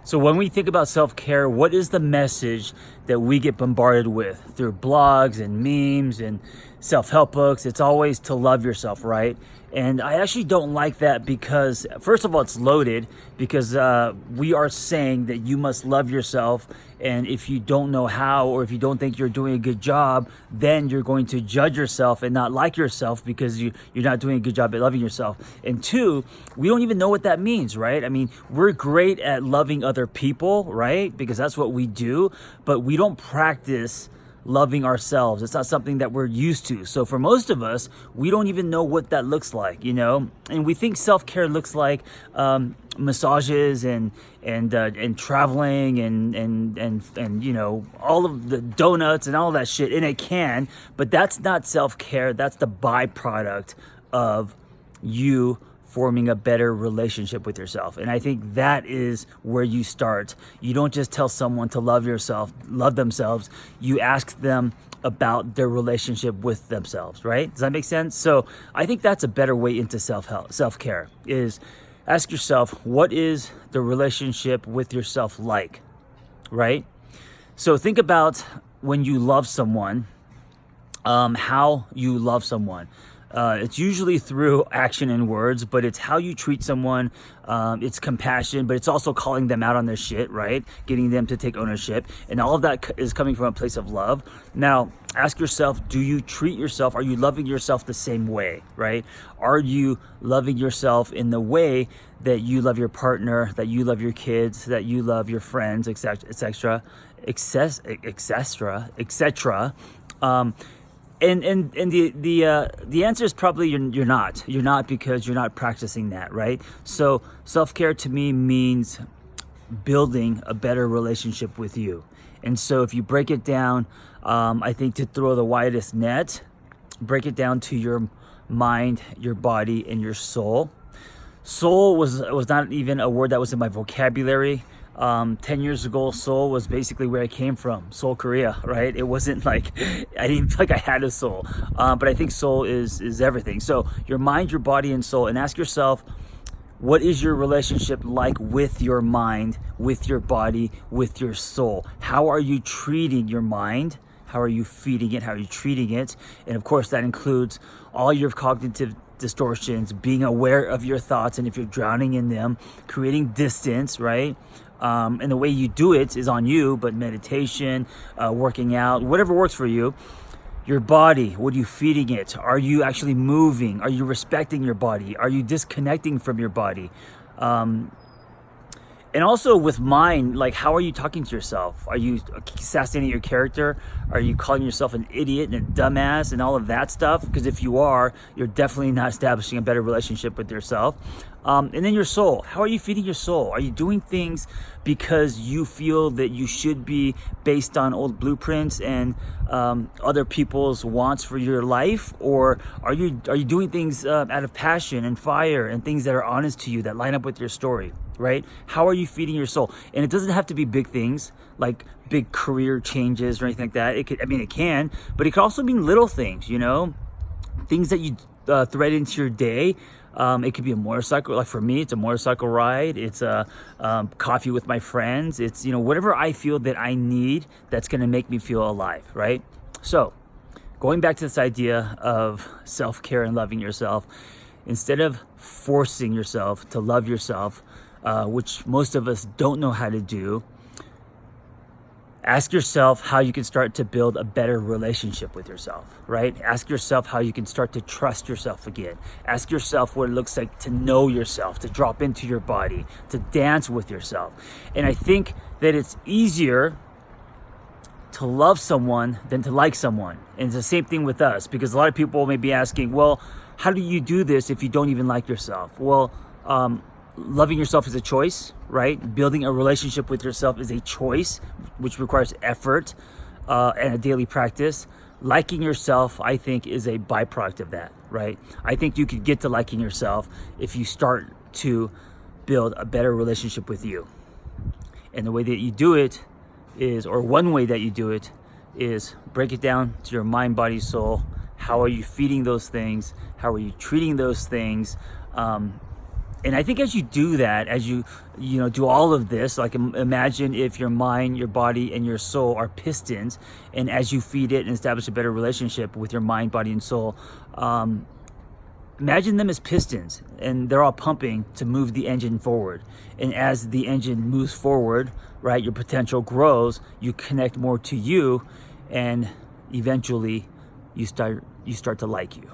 So when we think about self-care, what is the message that we get bombarded with through blogs and memes and self-help books? It's always to love yourself, right? And I actually don't like that because, first of all, it's loaded because we are saying that you must love yourself. And if you don't know how, or if you don't think you're doing a good job, then you're going to judge yourself and not like yourself because you're not doing a good job at loving yourself. And two, we don't even know what that means, right? I mean, we're great at loving other people, right? Because that's what we do, but we don't practice loving ourselves. It's not something that we're used to. So for most of us, we don't even know what that looks like, you know? And we think self-care looks like massages and traveling and you know, all of the donuts and all of that shit. And it can, but that's not self-care. That's the byproduct of you forming a better relationship with yourself. And I think that is where you start. You don't just tell someone to love themselves. You ask them about their relationship with themselves, right? Does that make sense? So I think that's a better way into self-care is ask yourself, what is the relationship with yourself like, right? So think about when you love someone, how you love someone. It's usually through action and words, but it's how you treat someone. It's compassion, but it's also calling them out on their shit, right? Getting them to take ownership. And all of that is coming from a place of love. Now, ask yourself, do you treat yourself? Are you loving yourself the same way, right? Are you loving yourself in the way that you love your partner, that you love your kids, that you love your friends, etc., etc.? And the answer is probably you're not because you're not practicing that, right? So self-care to me means building a better relationship with you. And so if you break it down, I think to throw the widest net, break it down to your mind, your body, and your soul. Soul was not even a word that was in my vocabulary. 10 years ago, Seoul was basically where I came from, Seoul, Korea, right? It wasn't like, I didn't feel like I had a soul, but I think soul is everything. So your mind, your body, and soul, and ask yourself, what is your relationship like with your mind, with your body, with your soul? How are you treating your mind? How are you feeding it? How are you treating it? And of course, that includes all your cognitive distortions, being aware of your thoughts, and if you're drowning in them, creating distance, right? And the way you do it is on you, but meditation, working out, whatever works for you. Your body, what are you feeding it? Are you actually moving? Are you respecting your body? Are you disconnecting from your body? And also with mind, like, how are you talking to yourself? Are you assassinating your character? Are you calling yourself an idiot and a dumbass and all of that stuff? Because if you are, you're definitely not establishing a better relationship with yourself. And then your soul. How are you feeding your soul? Are you doing things because you feel that you should be based on old blueprints and other people's wants for your life? Or are you doing things out of passion and fire and things that are honest to you, that line up with your story? Right? How are you feeding your soul? And it doesn't have to be big things like big career changes or anything like that. It can, but it could also mean little things, you know, things that you thread into your day. It could be a motorcycle. Like for me, it's a motorcycle ride. It's a coffee with my friends. It's, you know, whatever I feel that I need that's going to make me feel alive. Right? So going back to this idea of self-care and loving yourself, instead of forcing yourself to love yourself, which most of us don't know how to do, ask yourself how you can start to build a better relationship with yourself, right? Ask yourself how you can start to trust yourself again. Ask yourself what it looks like to know yourself, to drop into your body, to dance with yourself. And I think that it's easier to love someone than to like someone. And it's the same thing with us, because a lot of people may be asking, well, how do you do this if you don't even like yourself? Well, loving yourself is a choice, right? Building a relationship with yourself is a choice, which requires effort and a daily practice. Liking yourself, I think, is a byproduct of that, right? I think you could get to liking yourself if you start to build a better relationship with you. And the way that you do it is, or one way that you do it is, break it down to your mind, body, soul. How are you feeding those things? How are you treating those things? And I think as you do that, as you do all of this, like imagine if your mind, your body, and your soul are pistons, and as you feed it and establish a better relationship with your mind, body, and soul, imagine them as pistons, and they're all pumping to move the engine forward. And as the engine moves forward, right, your potential grows. You connect more to you, and eventually, you start to like you.